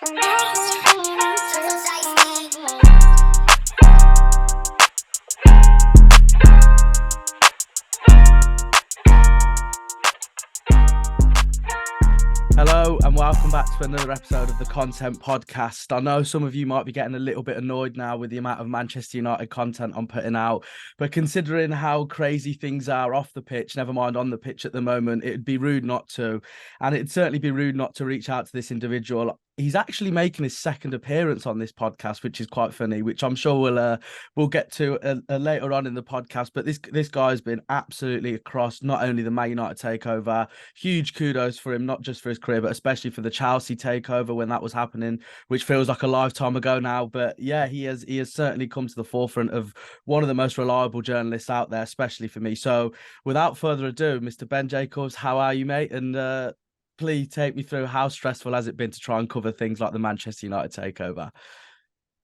Hello and welcome back to another episode of the Content Podcast. I know some of you might be getting a little bit annoyed now with the amount of Manchester United content I'm putting out, but considering how crazy things are off the pitch, never mind on the pitch at the moment, it'd be rude not to, and it'd certainly be rude not to reach out to this individual. He's actually making his second appearance on this podcast, which is quite funny, which I'm sure we'll get to later on in the podcast. But this guy's been absolutely across not only the Man United takeover, huge kudos for him, not just for his career, but especially for the Chelsea takeover when that was happening, which feels like a lifetime ago now. But yeah, he has certainly come to the forefront of one of the most reliable journalists out there, especially for me. So without further ado, Mr. Ben Jacobs, how are you, mate? And please take me through how stressful has it been to try and cover things like the Manchester United takeover?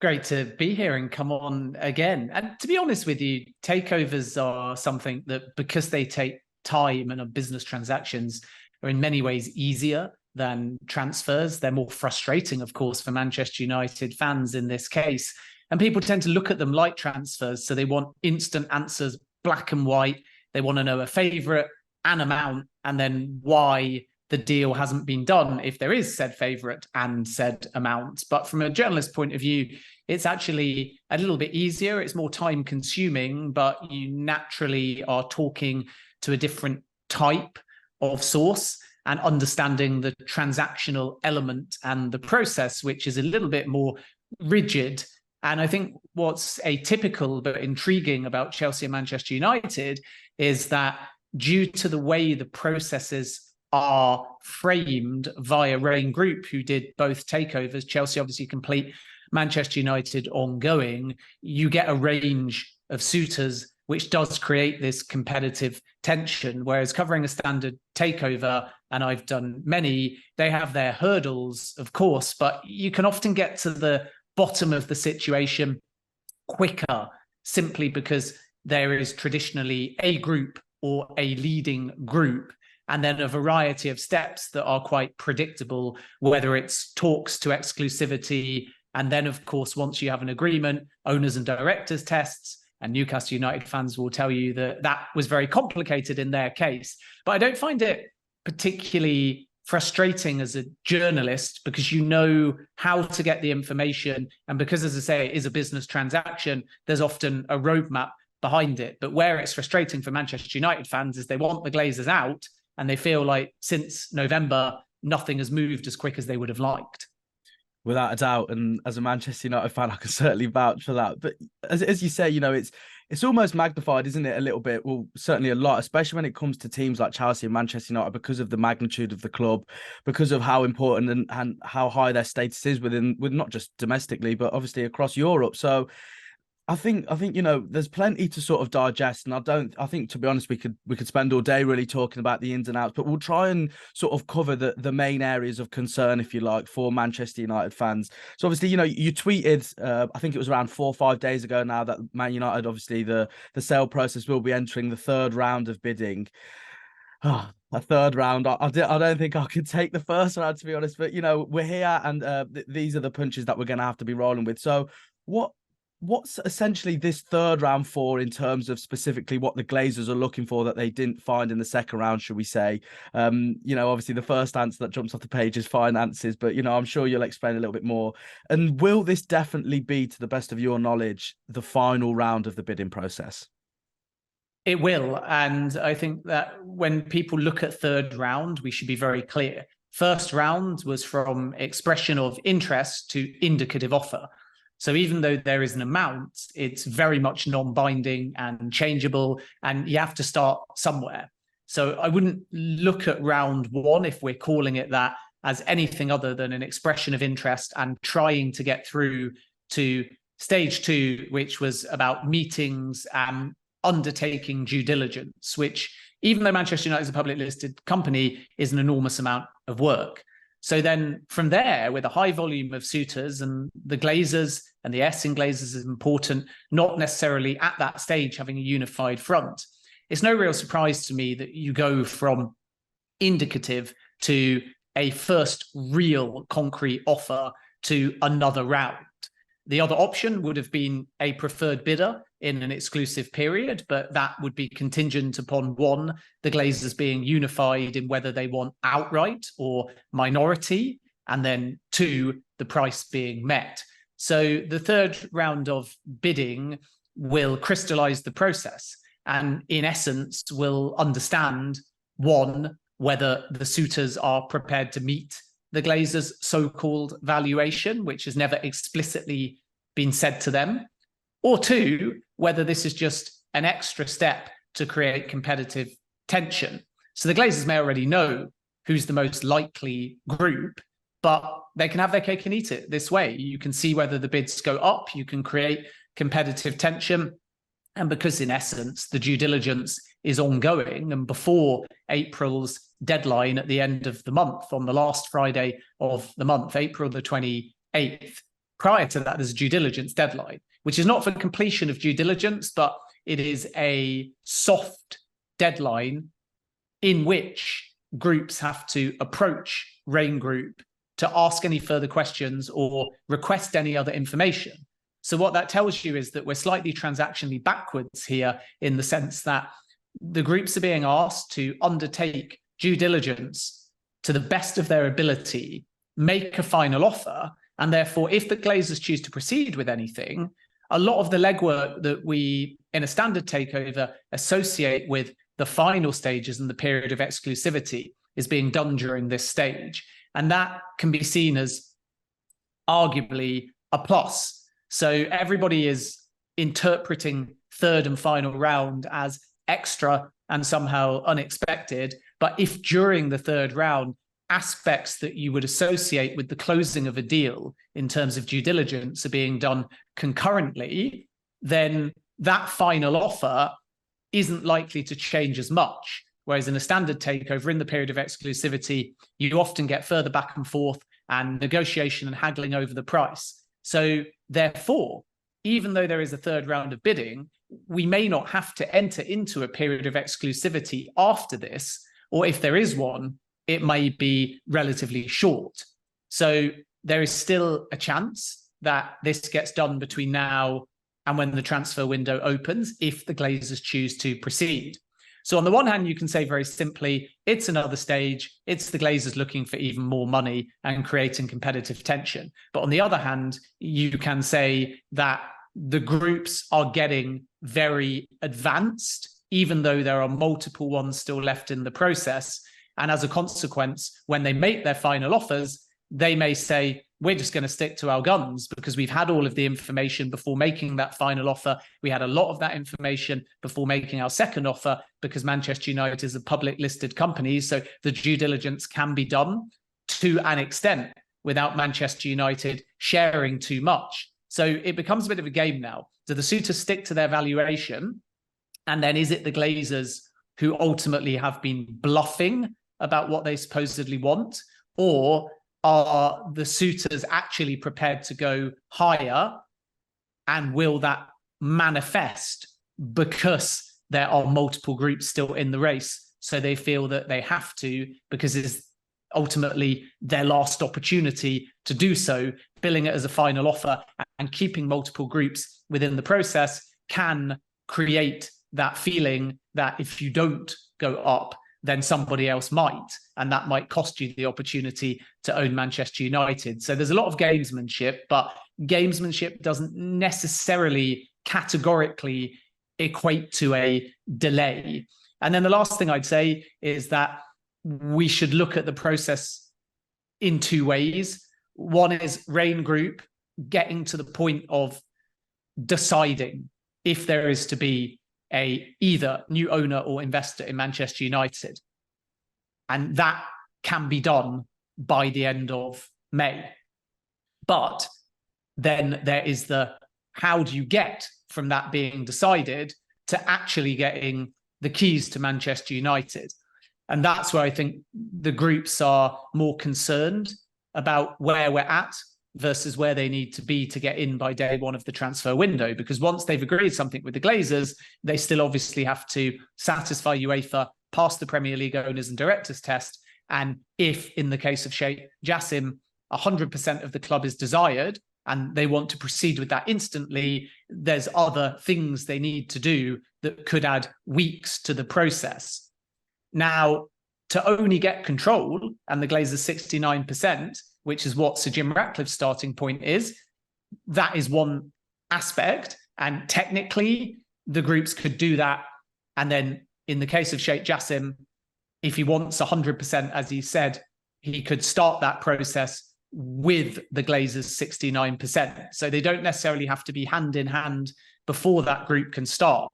Great to be here and come on again. And to be honest with you, takeovers are something that, because they take time and are business transactions, are in many ways easier than transfers. They're more frustrating, of course, for Manchester United fans in this case. And people tend to look at them like transfers. So they want instant answers, black and white. They want to know a favourite, an amount, and then why the deal hasn't been done if there is said favourite and said amount. But from a journalist point of view, it's actually a little bit easier. It's more time consuming, but you naturally are talking to a different type of source and understanding the transactional element and the process, which is a little bit more rigid. And I think what's atypical but intriguing about Chelsea and Manchester United is that due to the way the processes are framed via Rain Group, who did both takeovers, Chelsea obviously complete, Manchester United ongoing, you get a range of suitors, which does create this competitive tension. Whereas covering a standard takeover, and I've done many, they have their hurdles, of course, but you can often get to the bottom of the situation quicker, simply because there is traditionally a group or a leading group, and then a variety of steps that are quite predictable, whether it's talks to exclusivity, and then, of course, once you have an agreement, owners and directors tests, and Newcastle United fans will tell you that that was very complicated in their case. But I don't find it particularly frustrating as a journalist, because you know how to get the information. And because, as I say, it is a business transaction, there's often a roadmap behind it. But where it's frustrating for Manchester United fans is they want the Glazers out, and they feel like since November, nothing has moved as quick as they would have liked. Without a doubt, and as a Manchester United fan, I can certainly vouch for that. But as you say, you know, it's almost magnified, isn't it, a little bit? Well, certainly a lot, especially when it comes to teams like Chelsea and Manchester United, because of the magnitude of the club, because of how important and how high their status is with not just domestically, but obviously across Europe. So I think you know, there's plenty to sort of digest, and I think, to be honest, we could spend all day really talking about the ins and outs, but we'll try and sort of cover the main areas of concern, if you like, for Manchester United fans. So obviously, you know, you tweeted, I think it was around 4 or 5 days ago now, that Man United, obviously the sale process will be entering the third round of bidding. Oh, a third round. I don't think I could take the first round, to be honest, but you know, we're here, and these are the punches that we're going to have to be rolling with. So what's essentially this third round for, in terms of specifically what the Glazers are looking for that they didn't find in the second round, should we say? You know, obviously the first answer that jumps off the page is finances, but, you know, I'm sure you'll explain a little bit more. And will this definitely be, to the best of your knowledge, the final round of the bidding process? It will. And I think that when people look at third round, we should be very clear. First round was from expression of interest to indicative offer. So even though there is an amount, it's very much non-binding and changeable, and you have to start somewhere. So I wouldn't look at round one, if we're calling it that, as anything other than an expression of interest and trying to get through to stage two, which was about meetings and undertaking due diligence, which, even though Manchester United is a public listed company, is an enormous amount of work. So then from there, with a high volume of suitors, and the Glazers and the S in Glazers is important, not necessarily at that stage having a unified front, it's no real surprise to me that you go from indicative to a first real concrete offer to another round. The other option would have been a preferred bidder in an exclusive period, but that would be contingent upon, one, the Glazers being unified in whether they want outright or minority, and then two, the price being met. So the third round of bidding will crystallize the process and in essence will understand, one, whether the suitors are prepared to meet the Glazers' so-called valuation, which has never explicitly been said to them, or two, whether this is just an extra step to create competitive tension. So the Glazers may already know who's the most likely group, but they can have their cake and eat it this way. You can see whether the bids go up, you can create competitive tension, and because in essence, the due diligence is ongoing, and before April's deadline at the end of the month, on the last Friday of the month, April the 28th, prior to that, there's a due diligence deadline, which is not for completion of due diligence, but it is a soft deadline in which groups have to approach Rain Group to ask any further questions or request any other information. So what that tells you is that we're slightly transactionally backwards here, in the sense that the groups are being asked to undertake due diligence to the best of their ability, make a final offer, and therefore, if the Glazers choose to proceed with anything, a lot of the legwork that we, in a standard takeover, associate with the final stages and the period of exclusivity is being done during this stage. And that can be seen as arguably a plus. So everybody is interpreting third and final round as extra and somehow unexpected. But if during the third round, aspects that you would associate with the closing of a deal in terms of due diligence are being done concurrently, then that final offer isn't likely to change as much. Whereas in a standard takeover, in the period of exclusivity, you often get further back and forth and negotiation and haggling over the price. So therefore, even though there is a third round of bidding, we may not have to enter into a period of exclusivity after this, or if there is one, it may be relatively short. So there is still a chance that this gets done between now and when the transfer window opens, if the Glazers choose to proceed. So on the one hand, you can say very simply, it's another stage, it's the Glazers looking for even more money and creating competitive tension. But on the other hand, you can say that the groups are getting very advanced, even though there are multiple ones still left in the process. And as a consequence, when they make their final offers, they may say, we're just going to stick to our guns because we've had all of the information before making that final offer. We had a lot of that information before making our second offer because Manchester United is a public listed company. So the due diligence can be done to an extent without Manchester United sharing too much. So it becomes a bit of a game now. Do the suitors stick to their valuation? And then is it the Glazers who ultimately have been bluffing about what they supposedly want? Or are the suitors actually prepared to go higher? And will that manifest because there are multiple groups still in the race? So they feel that they have to, because it's ultimately their last opportunity to do so, billing it as a final offer and keeping multiple groups within the process can create that feeling that if you don't go up, then somebody else might, and that might cost you the opportunity to own Manchester United. So there's a lot of gamesmanship, but gamesmanship doesn't necessarily categorically equate to a delay. And then the last thing I'd say is that we should look at the process in two ways. One is Rain Group getting to the point of deciding if there is to be a either new owner or investor in Manchester United. And that can be done by the end of May. But then there is the, how do you get from that being decided to actually getting the keys to Manchester United? And that's where I think the groups are more concerned about where we're at versus where they need to be to get in by day one of the transfer window. Because once they've agreed something with the Glazers, they still obviously have to satisfy UEFA, pass the Premier League owners and directors test, And if, in the case of 𝗖𝗵, 100% of the club is desired and they want to proceed with that instantly, there's other things they need to do that could add weeks to the process. Now, to only get control and the Glazers 69%, which is what 𝗧𝗵𝗪𝗀𝗀's starting point is, that is one aspect. And technically, the groups could do that. And then in the case of 𝗖𝗵, if he wants 100%, as he said, he could start that process with the Glazers 69%. So they don't necessarily have to be hand in hand before that group can start.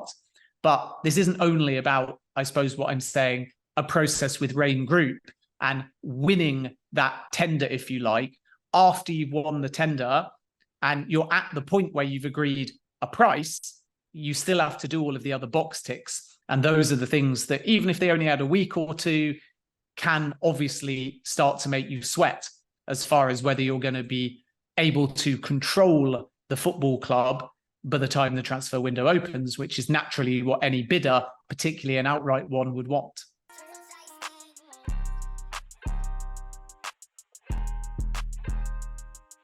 But this isn't only about, I suppose, what I'm saying, a process with Rain Group and winning that tender, if you like, after you've won the tender and you're at the point where you've agreed a price, you still have to do all of the other box ticks. And those are the things that, even if they only had a week or two, can obviously start to make you sweat as far as whether you're going to be able to control the football club by the time the transfer window opens, which is naturally what any bidder, particularly an outright one, would want.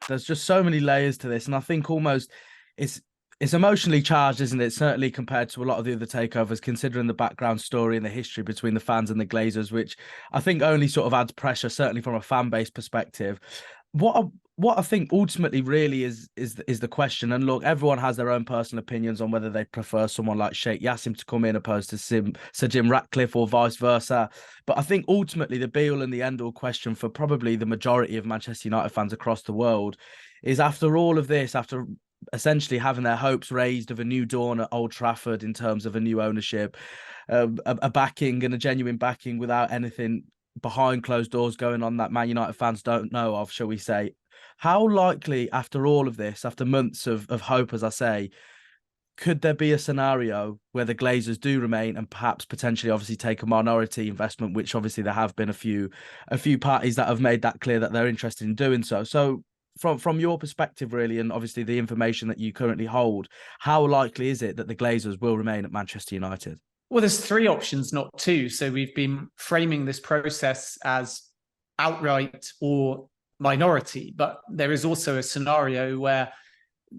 There's just so many layers to this, and I think almost it's emotionally charged, isn't it? Certainly compared to a lot of the other takeovers, considering the background story and the history between the fans and the Glazers, which I think only sort of adds pressure, certainly from a fan base perspective. What I think ultimately really is the question. And look, everyone has their own personal opinions on whether they prefer someone like 𝗖𝗵 to come in opposed to 𝗧𝗵𝗪𝗀𝗀 or vice versa. But I think ultimately the be all and the end all question for probably the majority of Manchester United fans across the world is, after all of this, after essentially having their hopes raised of a new dawn at Old Trafford in terms of a new ownership, a backing and a genuine backing without anything behind closed doors going on that Man United fans don't know of, shall we say, how likely, after all of this, after months of hope, as I say, could there be a scenario where the Glazers do remain and perhaps potentially obviously take a minority investment, which obviously there have been a few parties that have made that clear that they're interested in doing so. So from your perspective, really, and obviously the information that you currently hold, how likely is it that the Glazers will remain at Manchester United? Well, there's three options, not two. So we've been framing this process as outright or minority, but there is also a scenario where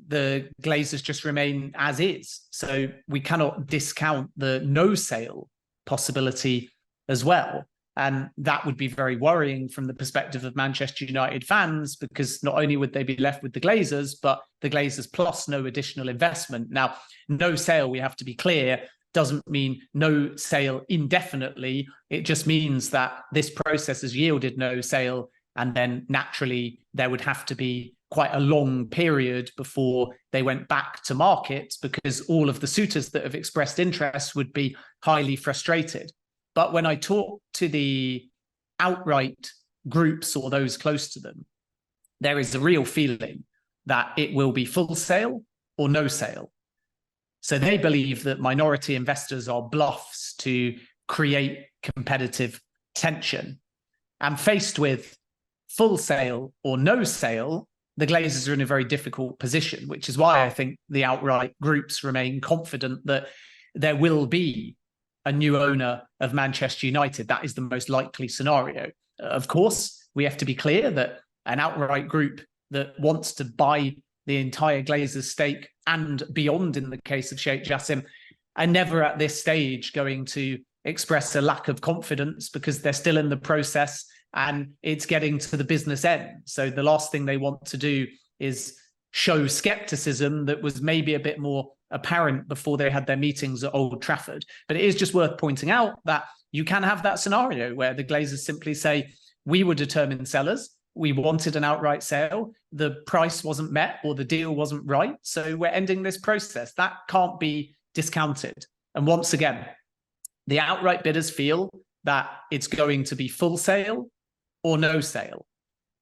the Glazers just remain as is. So we cannot discount the no sale possibility as well. And that would be very worrying from the perspective of Manchester United fans, because not only would they be left with the Glazers, but the Glazers plus no additional investment. Now, no sale, we have to be clear, doesn't mean no sale indefinitely. It just means that this process has yielded no sale. And then naturally, there would have to be quite a long period before they went back to market, because all of the suitors that have expressed interest would be highly frustrated. But when I talk to the outright groups or those close to them, there is a real feeling that it will be full sale or no sale. So they believe that minority investors are bluffs to create competitive tension. And faced with full sale or no sale, the Glazers are in a very difficult position, which is why I think the outright groups remain confident that there will be a new owner of Manchester United. That is the most likely scenario. Of course, we have to be clear that an outright group that wants to buy the entire Glazers stake and beyond, in the case of 𝗖𝗵, are never at this stage going to express a lack of confidence, because they're still in the process and it's getting to the business end. So the last thing they want to do is show skepticism that was maybe a bit more apparent before they had their meetings at Old Trafford. But it is just worth pointing out that you can have that scenario where the Glazers simply say, we were determined sellers, we wanted an outright sale, the price wasn't met or the deal wasn't right, so we're ending this process. That can't be discounted. And once again, the outright bidders feel that it's going to be full sale or no sale.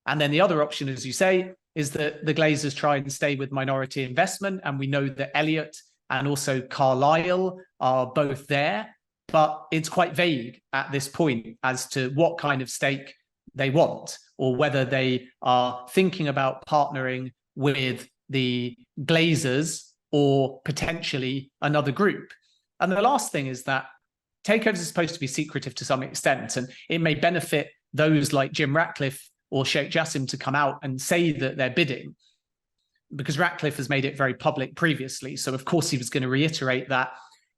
And then the other option, as you say, is that the Glazers try and stay with minority investment. And we know that Elliott and also Carlisle are both there, but it's quite vague at this point as to what kind of stake they want, or whether they are thinking about partnering with the Glazers or potentially another group. And the last thing is that takeovers are supposed to be secretive to some extent, and it may benefit those like Jim Ratcliffe or Sheikh Jassim to come out and say that they're bidding, because Ratcliffe has made it very public previously. So of course he was going to reiterate that.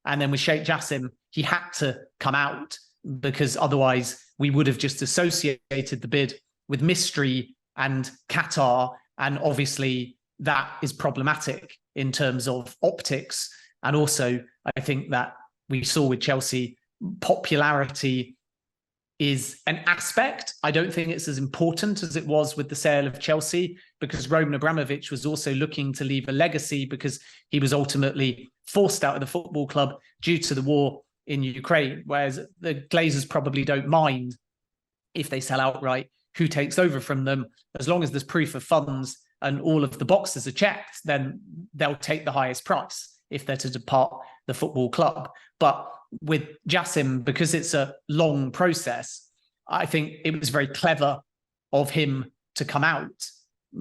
And then with Sheikh Jassim, he had to come out, because otherwise we would have just associated the bid with mystery and Qatar. And obviously that is problematic in terms of optics. And also, I think that we saw with Chelsea, popularity is an aspect. I don't think it's as important as it was with the sale of Chelsea, because Roman Abramovich was also looking to leave a legacy, because he was ultimately forced out of the football club due to the war in Ukraine, whereas the Glazers probably don't mind if they sell outright who takes over from them. As long as there's proof of funds and all of the boxes are checked, then they'll take the highest price if they're to depart the football club. But with Jassim, because it's a long process, I think it was very clever of him to come out,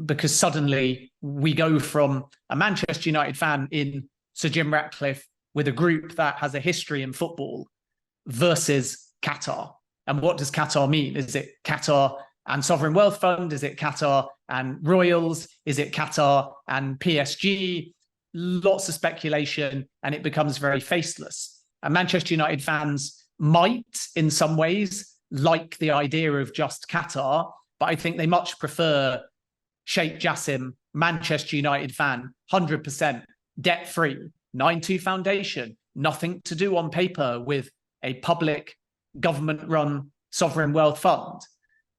because suddenly we go from a Manchester United fan in Sir Jim Ratcliffe with a group that has a history in football versus Qatar. And what does Qatar mean? Is it Qatar and Sovereign Wealth Fund? Is it Qatar and Royals? Is it Qatar and PSG? Lots of speculation, and it becomes very faceless. And Manchester United fans might, in some ways, like the idea of just Qatar, but I think they much prefer Sheikh Jassim, Manchester United fan, 100%, debt-free, 9-2 foundation, nothing to do on paper with a public government-run sovereign wealth fund.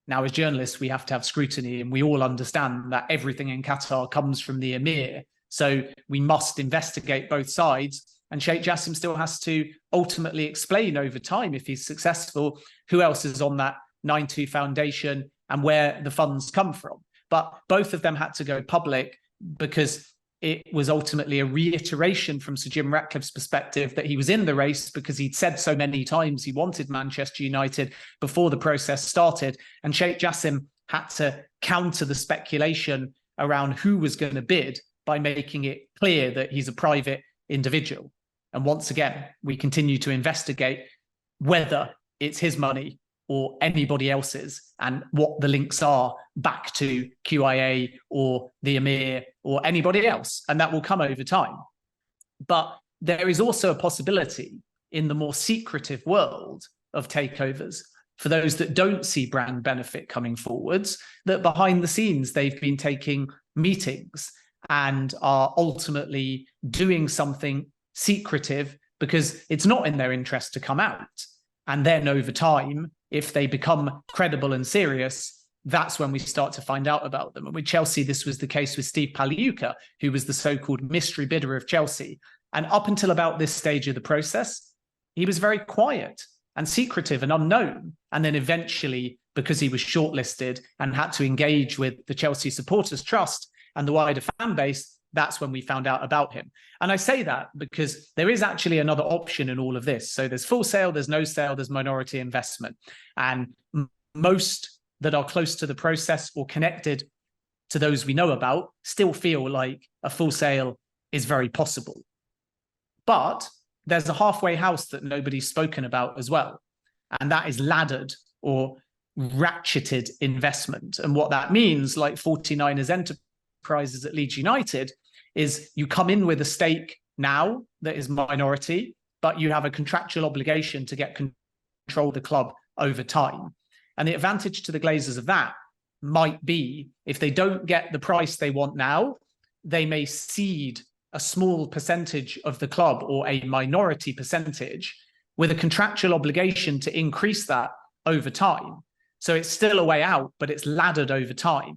Now, as journalists, we have to have scrutiny, and we all understand that everything in Qatar comes from the Emir. So we must investigate both sides. And Sheikh Jassim still has to ultimately explain over time, if he's successful, who else is on that 9-2 foundation and where the funds come from. But both of them had to go public, because it was ultimately a reiteration from Sir Jim Ratcliffe's perspective that he was in the race, because he'd said so many times he wanted Manchester United before the process started. And Sheikh Jassim had to counter the speculation around who was going to bid by making it clear that he's a private individual. And once again, we continue to investigate whether it's his money or anybody else's, and what the links are back to QIA or the Emir or anybody else. And that will come over time. But there is also a possibility in the more secretive world of takeovers, for those that don't see brand benefit coming forwards, that behind the scenes, they've been taking meetings and are ultimately doing something secretive because it's not in their interest to come out. And then over time, if they become credible and serious, that's when we start to find out about them. And with Chelsea, this was the case with 𝗍𝗵_𝘁𝗀𝘁, who was the so-called mystery bidder of Chelsea. And up until about this stage of the process, he was very quiet and secretive and unknown. And then eventually, because he was shortlisted and had to engage with the Chelsea Supporters Trust and the wider fan base, that's when we found out about him. And I say that because there is actually another option in all of this. So there's full sale, there's no sale, there's minority investment. And most that are close to the process or connected to those we know about still feel like a full sale is very possible. But there's a halfway house that nobody's spoken about as well. And that is laddered or ratcheted investment. And what that means, like 49ers Enterprises at Leeds United, is you come in with a stake now that is minority, but you have a contractual obligation to get control of the club over time. And the advantage to the Glazers of that might be, if they don't get the price they want now, they may cede a small percentage of the club, or a minority percentage, with a contractual obligation to increase that over time. So it's still a way out, but it's laddered over time.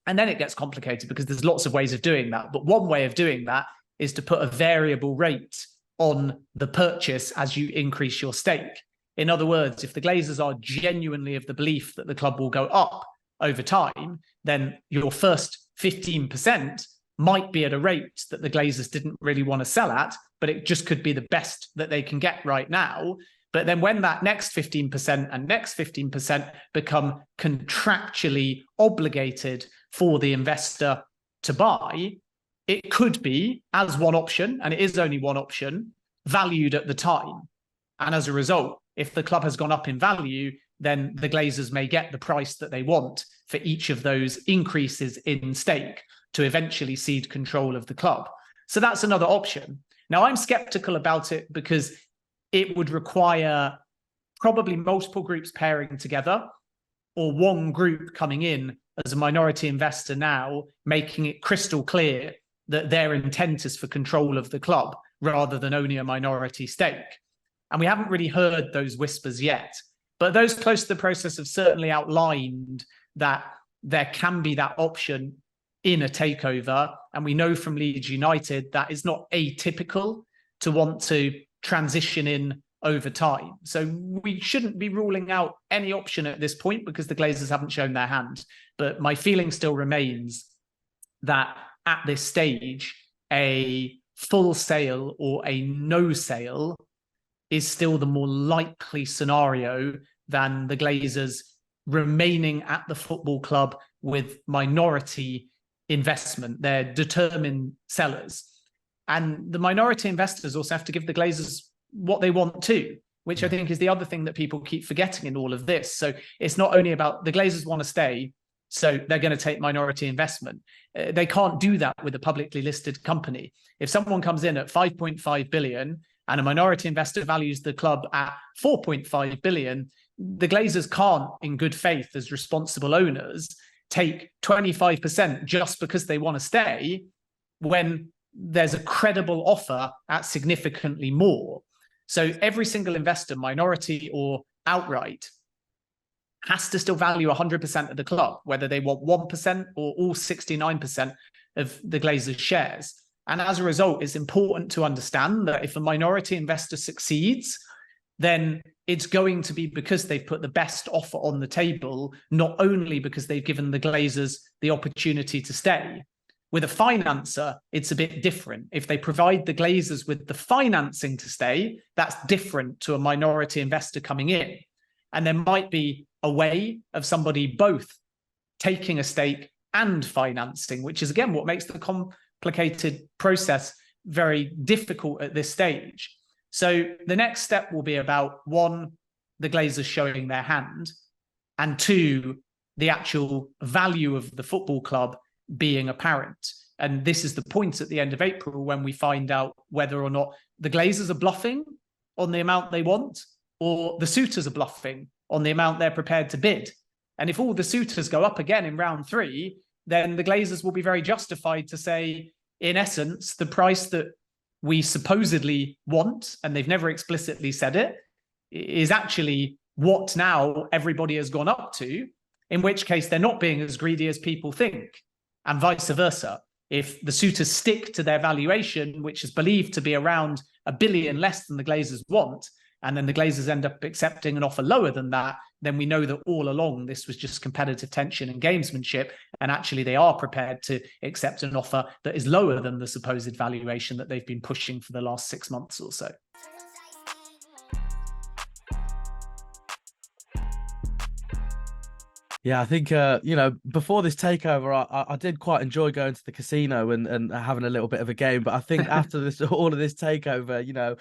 And then it gets complicated because there's lots of ways of doing that. But one way of doing that is to put a variable rate on the purchase as you increase your stake. In other words, if the Glazers are genuinely of the belief that the club will go up over time, then your first 15% might be at a rate that the Glazers didn't really want to sell at, but it just could be the best that they can get right now. But then when that next 15% and next 15% become contractually obligated for the investor to buy, it could be, as one option, and it is only one option, valued at the time. And as a result, if the club has gone up in value, then the Glazers may get the price that they want for each of those increases in stake to eventually cede control of the club. So that's another option. Now, I'm skeptical about it because it would require probably multiple groups pairing together, or one group coming in as a minority investor now, making it crystal clear that their intent is for control of the club rather than only a minority stake. And we haven't really heard those whispers yet. But those close to the process have certainly outlined that there can be that option in a takeover. And we know from Leeds United that is not atypical to want to transition in over time. So we shouldn't be ruling out any option at this point because the Glazers haven't shown their hand. But my feeling still remains that at this stage, a full sale or a no sale is still the more likely scenario than the Glazers remaining at the football club with minority investment. They're determined sellers. And the minority investors also have to give the Glazers what they want too, which I think is the other thing that people keep forgetting in all of this. So it's not only about the Glazers want to stay, so they're going to take minority investment. They can't do that with a publicly listed company. If someone comes in at 5.5 billion and a minority investor values the club at 4.5 billion, the Glazers can't, in good faith as responsible owners, take 25% just because they want to stay when there's a credible offer at significantly more. So every single investor, minority or outright, has to still value 100% of the club, whether they want 1% or all 69% of the Glazers shares. And as a result, it's important to understand that if a minority investor succeeds, then it's going to be because they've put the best offer on the table, not only because they've given the Glazers the opportunity to stay. With a financer, it's a bit different. If they provide the Glazers with the financing to stay, that's different to a minority investor coming in. And there might be a way of somebody both taking a stake and financing, which is, again, what makes the complicated process very difficult at this stage. So the next step will be about, one, the Glazers showing their hand, and two, the actual value of the football club being apparent. And this is the point at the end of April when we find out whether or not the Glazers are bluffing on the amount they want, or the suitors are bluffing on the amount they're prepared to bid. And if all the suitors go up again in round 3, then the Glazers will be very justified to say, in essence, the price that we supposedly want, and they've never explicitly said it, is actually what now everybody has gone up to, in which case they're not being as greedy as people think, and vice versa. If the suitors stick to their valuation, which is believed to be around $1 billion less than the Glazers want, and then the Glazers end up accepting an offer lower than that, then we know that all along this was just competitive tension and gamesmanship, and actually they are prepared to accept an offer that is lower than the supposed valuation that they've been pushing for the last 6 months or so. Yeah, I think, before this takeover, I did quite enjoy going to the casino and having a little bit of a game. But I think after all of this takeover,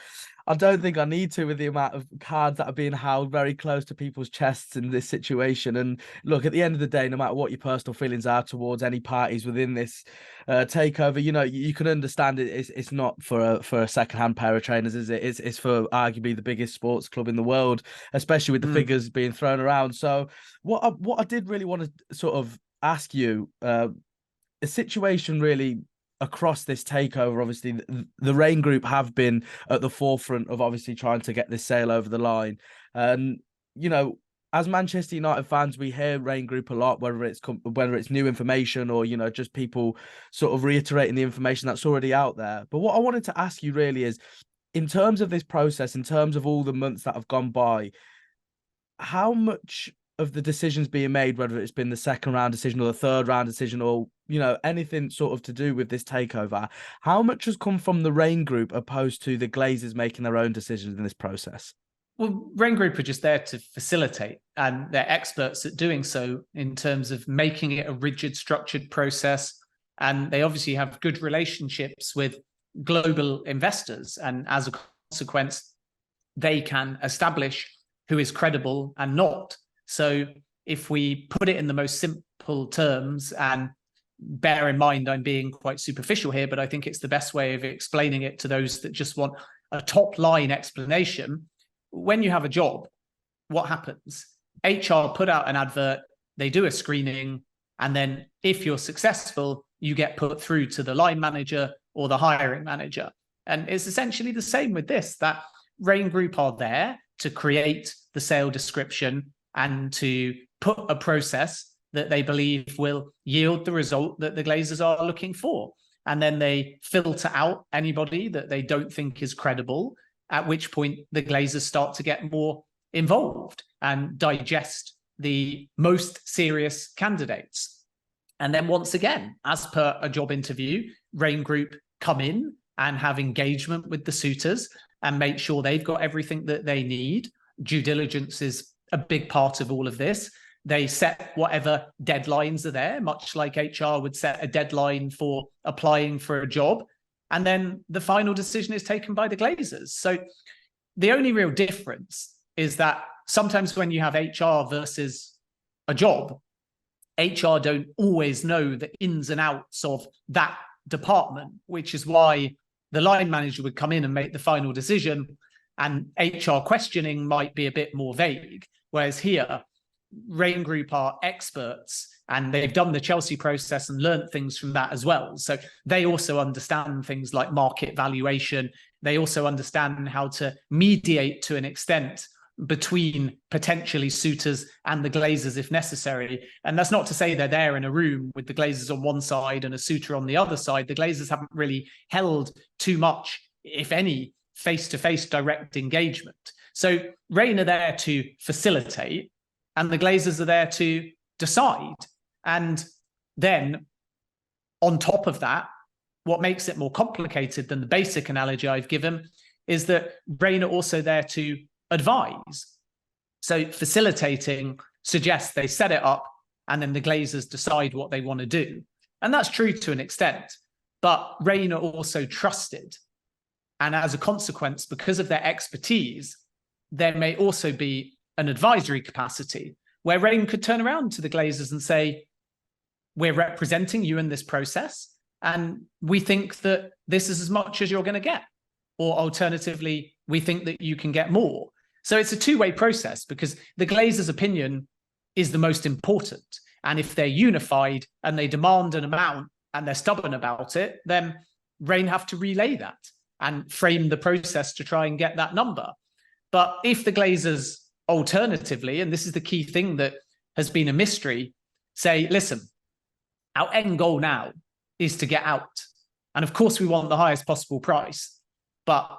I don't think I need to, with the amount of cards that are being held very close to people's chests in this situation. And look, at the end of the day, no matter what your personal feelings are towards any parties within this takeover, you can understand it. It's not for a second-hand pair of trainers, is it? It's for arguably the biggest sports club in the world, especially with the figures being thrown around. So what I did really want to sort of ask you, a situation really across this takeover, obviously the Rain Group have been at the forefront of obviously trying to get this sale over the line. And as Manchester United fans, we hear Rain Group a lot, whether it's new information or just people sort of reiterating the information that's already out there. But what I wanted to ask you really is, in terms of this process, in terms of all the months that have gone by, how much of the decisions being made, whether it's been the second round decision or the third round decision, or anything sort of to do with this takeover, how much has come from the Rain Group opposed to the Glazers making their own decisions in this process? Well, Rain Group are just there to facilitate, and they're experts at doing so in terms of making it a rigid, structured process. And they obviously have good relationships with global investors, and as a consequence, they can establish who is credible and not So if we put it in the most simple terms, and bear in mind I'm being quite superficial here, but I think it's the best way of explaining it to those that just want a top line explanation. When you have a job, what happens? HR put out an advert, they do a screening, and then if you're successful, you get put through to the line manager or the hiring manager. And it's essentially the same with this, that Rain Group are there to create the sale description and to put a process that they believe will yield the result that the Glazers are looking for. And then they filter out anybody that they don't think is credible, at which point the Glazers start to get more involved and digest the most serious candidates. And then once again, as per a job interview, Rain Group come in and have engagement with the suitors and make sure they've got everything that they need. Due diligence is a big part of all of this. They set whatever deadlines are there, much like HR would set a deadline for applying for a job. And then the final decision is taken by the Glazers. So the only real difference is that sometimes when you have HR versus a job, HR don't always know the ins and outs of that department, which is why the line manager would come in and make the final decision, and HR questioning might be a bit more vague. Whereas here, Rain Group are experts and they've done the 𝗖𝗄𝘀 process and learned things from that as well. So they also understand things like market valuation. They also understand how to mediate to an extent between potentially suitors and the Glazers if necessary. And that's not to say they're there in a room with the Glazers on one side and a suitor on the other side. The Glazers haven't really held too much, if any, face-to-face direct engagement. So Rain are there to facilitate, and the Glazers are there to decide. And then on top of that, what makes it more complicated than the basic analogy I've given is that Rain are also there to advise. So facilitating suggests they set it up and then the Glazers decide what they want to do. And that's true to an extent, but Rain are also trusted. And as a consequence, because of their expertise, there may also be an advisory capacity where Rain could turn around to the Glazers and say, we're representing you in this process, and we think that this is as much as you're going to get. Or alternatively, we think that you can get more. So it's a two-way process because the Glazers' opinion is the most important. And if they're unified and they demand an amount and they're stubborn about it, then Rain have to relay that and frame the process to try and get that number. But if the Glazers alternatively, and this is the key thing that has been a mystery, say, listen, our end goal now is to get out. And of course, we want the highest possible price, but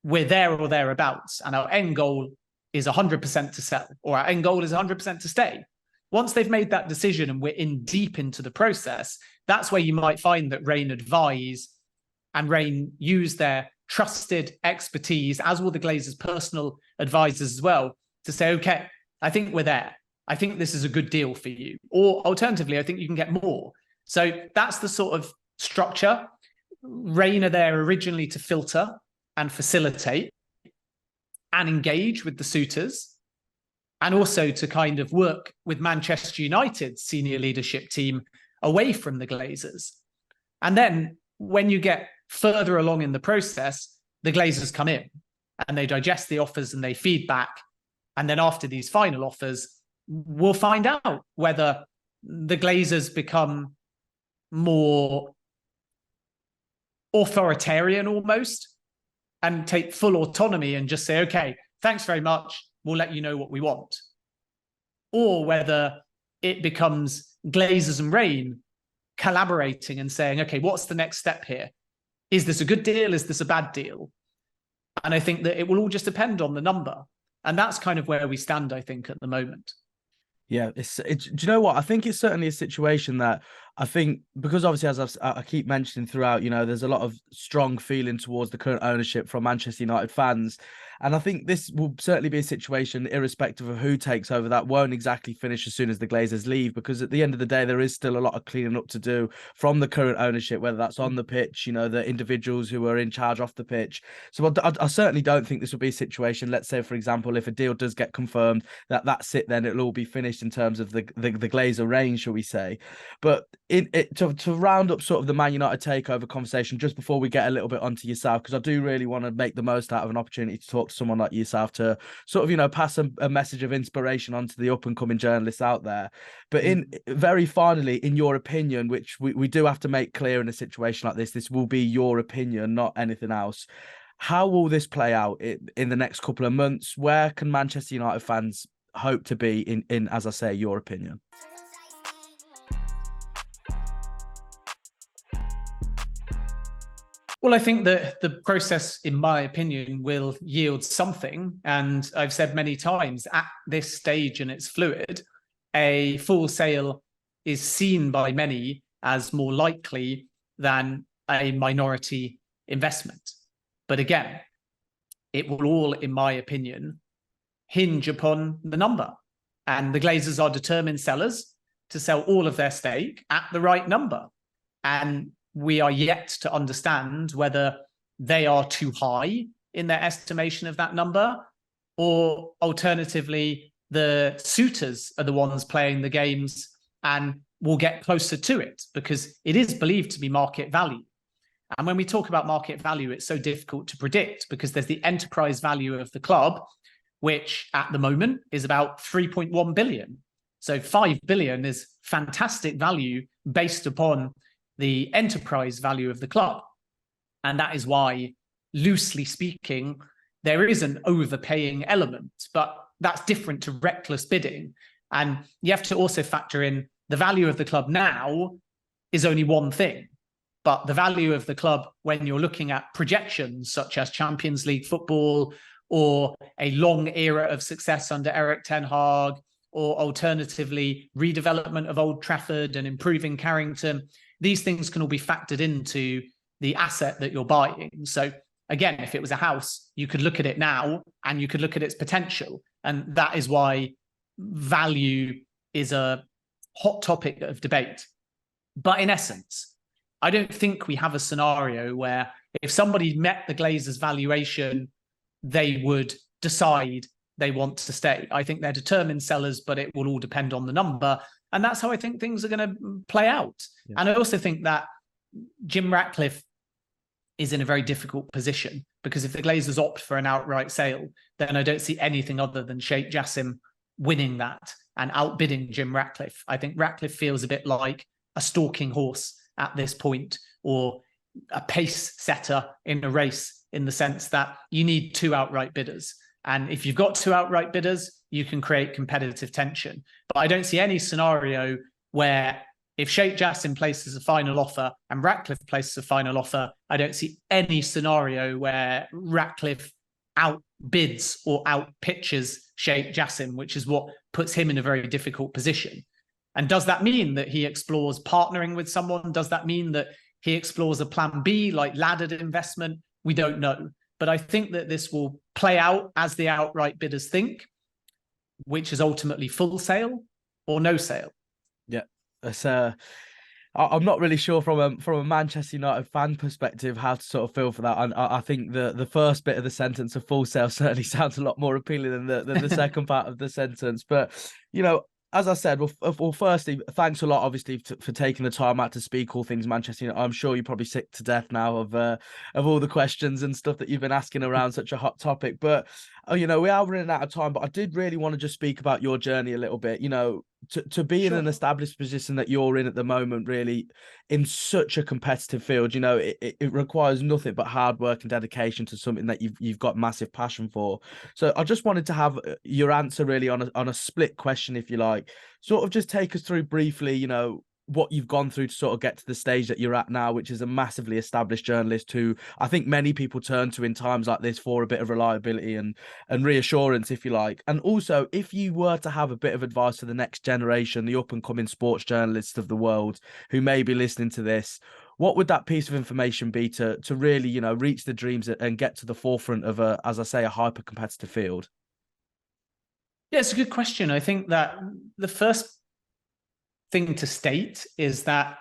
we're there or thereabouts. And our end goal is 100% to sell, or our end goal is 100% to stay. Once they've made that decision and we're in deep into the process, that's where you might find that Rain advise and Rain use their trusted expertise, as will the Glazers' personal advisors as well, to say, okay, I think we're there. I think this is a good deal for you. Or alternatively, I think you can get more. So that's the sort of structure. Rain are there originally to filter and facilitate and engage with the suitors, and also to kind of work with Manchester United's senior leadership team away from the Glazers. And then when you get further along in the process, the Glazers come in and they digest the offers and they feed back. And then after these final offers, we'll find out whether the Glazers become more authoritarian almost and take full autonomy and just say, okay, thanks very much, we'll let you know what we want. Or whether it becomes Glazers and Rain collaborating and saying, okay, what's the next step here? Is this a good deal? Is this a bad deal? And I think that it will all just depend on the number. And that's kind of where we stand, I think, at the moment. Yeah, do you know what? I think it's certainly a situation that I think because obviously, as I keep mentioning throughout, there's a lot of strong feeling towards the current ownership from Manchester United fans. And I think this will certainly be a situation, irrespective of who takes over, that won't exactly finish as soon as the Glazers leave, because at the end of the day, there is still a lot of cleaning up to do from the current ownership, whether that's on the pitch, the individuals who are in charge off the pitch. So I certainly don't think this will be a situation, let's say, for example, if a deal does get confirmed, that's it, then it'll all be finished in terms of the Glazer reign, shall we say. But to round up sort of the Man United takeover conversation, just before we get a little bit onto yourself, because I do really want to make the most out of an opportunity to talk to someone like yourself, to sort of pass a message of inspiration onto the up and coming journalists out there. But very finally, in your opinion, which we do have to make clear in a situation like this will be your opinion, not anything else. How will this play out in the next couple of months? Where can Manchester United fans hope to be in, as I say, your opinion? Well, I think that the process, in my opinion, will yield something. And I've said many times, at this stage, and it's fluid, a full sale is seen by many as more likely than a minority investment. But again, it will all, in my opinion, hinge upon the number. And the Glazers are determined sellers to sell all of their stake at the right number. And we are yet to understand whether they are too high in their estimation of that number, or alternatively, the suitors are the ones playing the games and will get closer to it, because it is believed to be market value. And when we talk about market value, it's so difficult to predict, because there's the enterprise value of the club, which at the moment is about 3.1 billion. So 5 billion is fantastic value based upon the enterprise value of the club. And that is why, loosely speaking, there is an overpaying element, but that's different to reckless bidding. And you have to also factor in the value of the club now is only one thing, but the value of the club when you're looking at projections such as Champions League football, or a long era of success under Erik ten Hag, or alternatively redevelopment of Old Trafford and improving Carrington, these things can all be factored into the asset that you're buying. So again, if it was a house, you could look at it now and you could look at its potential. And that is why value is a hot topic of debate. But in essence, I don't think we have a scenario where if somebody met the Glazers' valuation, they would decide they want to stay. I think they're determined sellers, but it will all depend on the number. And that's how I think things are going to play out. Yeah. And I also think that Jim Ratcliffe is in a very difficult position, because if the Glazers opt for an outright sale, then I don't see anything other than Sheikh Jassim winning that and outbidding Jim Ratcliffe. I think Ratcliffe feels a bit like a stalking horse at this point, or a pace setter in a race, in the sense that you need two outright bidders. And if you've got two outright bidders, you can create competitive tension. But I don't see any scenario where, if Sheikh Jassim places a final offer and Ratcliffe places a final offer, I don't see any scenario where Ratcliffe outbids or outpitches Sheikh Jassim, which is what puts him in a very difficult position. And does that mean that he explores partnering with someone? Does that mean that he explores a plan B, like laddered investment? We don't know. But I think that this will play out as the outright bidders think, which is ultimately full sale or no sale. Yeah, it's I'm not really sure from a Manchester United fan perspective how to sort of feel for that. I think the first bit of the sentence of full sale certainly sounds a lot more appealing than the second part of the sentence. But as I said, well, firstly, thanks a lot, obviously, for taking the time out to speak all things Manchester United. I'm sure you're probably sick to death now of all the questions and stuff that you've been asking around such a hot topic. But we are running out of time. But I did really want to just speak about your journey a little bit. To be in an established position that you're in at the moment, really, in such a competitive field, it requires nothing but hard work and dedication to something that you've got massive passion for. So I just wanted to have your answer really on a split question, if you like. Sort of just take us through briefly, what you've gone through to sort of get to the stage that you're at now, which is a massively established journalist who I think many people turn to in times like this for a bit of reliability and reassurance, if you like. And also, if you were to have a bit of advice to the next generation, the up and coming sports journalists of the world who may be listening to this, what would that piece of information be to really, you know, reach the dreams and get to the forefront of a, as I say, a hyper competitive field? Yeah, it's a good question. I think that the first thing to state is that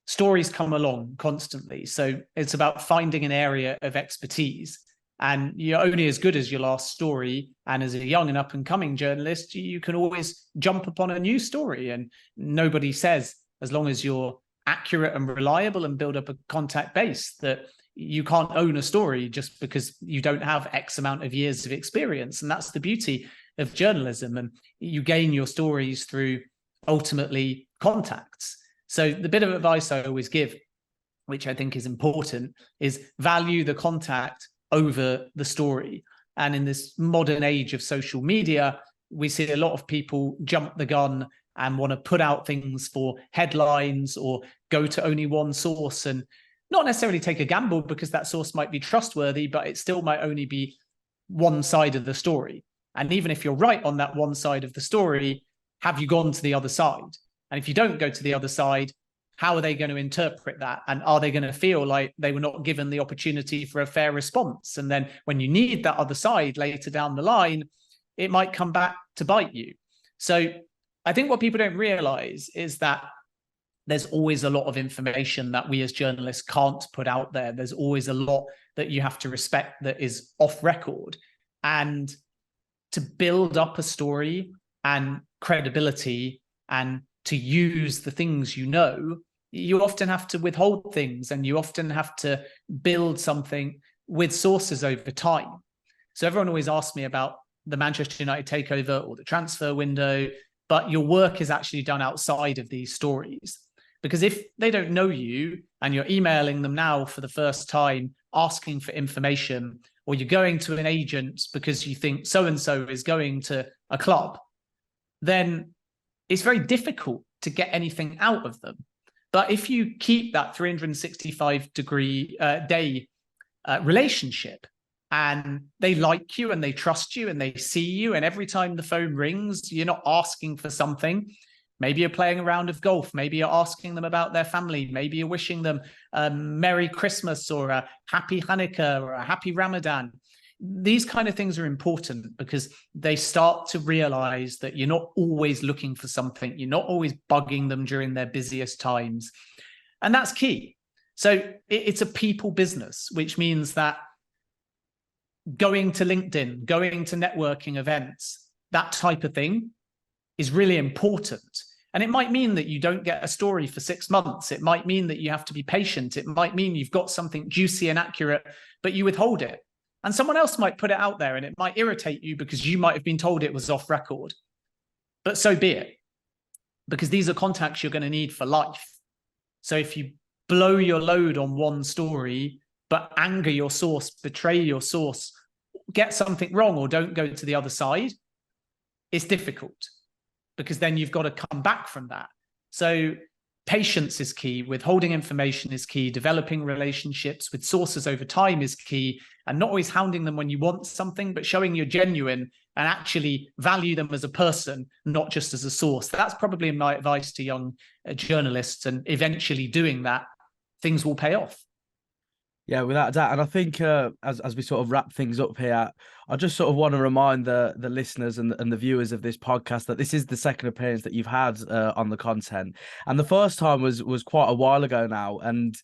stories come along constantly. So it's about finding an area of expertise. And you're only as good as your last story. And as a young and up and coming journalist, you can always jump upon a new story. And nobody says, as long as you're accurate and reliable and build up a contact base, that you can't own a story just because you don't have X amount of years of experience. And that's the beauty of journalism. And you gain your stories through ultimately contacts. So the bit of advice I always give, which I think is important, is value the contact over the story. And in this modern age of social media, we see a lot of people jump the gun and want to put out things for headlines or go to only one source and not necessarily take a gamble because that source might be trustworthy, but it still might only be one side of the story. And even if you're right on that one side of the story, have you gone to the other side? And if you don't go to the other side, how are they going to interpret that? And are they going to feel like they were not given the opportunity for a fair response? And then when you need that other side later down the line, it might come back to bite you. So I think what people don't realize is that there's always a lot of information that we as journalists can't put out there. There's always a lot that you have to respect that is off record. And to build up a story and credibility and to use the things you know, you often have to withhold things and you often have to build something with sources over time. So everyone always asks me about the Manchester United takeover or the transfer window, but your work is actually done outside of these stories. Because if they don't know you and you're emailing them now for the first time, asking for information, or you're going to an agent because you think so-and-so is going to a club, then it's very difficult to get anything out of them. But if you keep that 365-degree day relationship, and they like you and they trust you and they see you, and every time the phone rings, you're not asking for something. Maybe you're playing a round of golf. Maybe you're asking them about their family. Maybe you're wishing them a Merry Christmas or a Happy Hanukkah or a Happy Ramadan. These kind of things are important because they start to realize that you're not always looking for something. You're not always bugging them during their busiest times. And that's key. So it's a people business, which means that going to LinkedIn, going to networking events, that type of thing is really important. And it might mean that you don't get a story for 6 months. It might mean that you have to be patient. It might mean you've got something juicy and accurate, but you withhold it. And someone else might put it out there and it might irritate you because you might have been told it was off record. But so be it, because these are contacts you're going to need for life. So if you blow your load on one story, but anger your source, betray your source, get something wrong, or don't go to the other side, it's difficult, because then you've got to come back from that. So patience is key, withholding information is key, developing relationships with sources over time is key, and not always hounding them when you want something, but showing you're genuine and actually value them as a person, not just as a source. That's probably my advice to young journalists, and eventually doing that, things will pay off. Yeah, without a doubt. And I think as we sort of wrap things up here, I just sort of want to remind the listeners and the viewers of this podcast that this is the second appearance that you've had on the content. And the first time was quite a while ago now. And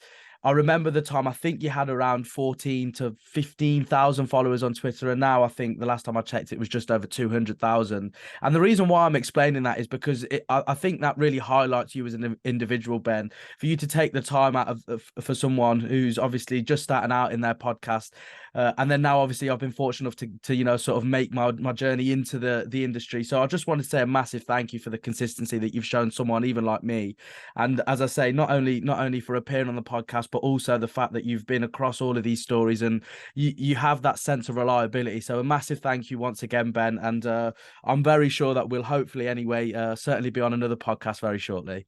I remember the time, I think you had around 14 to 15,000 followers on Twitter. And now I think the last time I checked, it was just over 200,000. And the reason why I'm explaining that is because I think that really highlights you as an individual, Ben, for you to take the time out for someone who's obviously just starting out in their podcast. And then now, obviously, I've been fortunate enough to you know, sort of make my journey into the industry. So I just want to say a massive thank you for the consistency that you've shown someone even like me. And as I say, not only for appearing on the podcast, but also the fact that you've been across all of these stories and you have that sense of reliability. So a massive thank you once again, Ben. And I'm very sure that we'll hopefully anyway, certainly be on another podcast very shortly.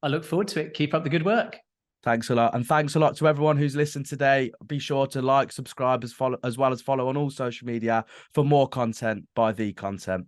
I look forward to it. Keep up the good work. Thanks a lot. And thanks a lot to everyone who's listened today. Be sure to like, subscribe, as well as follow on all social media for more content by 𝗧content.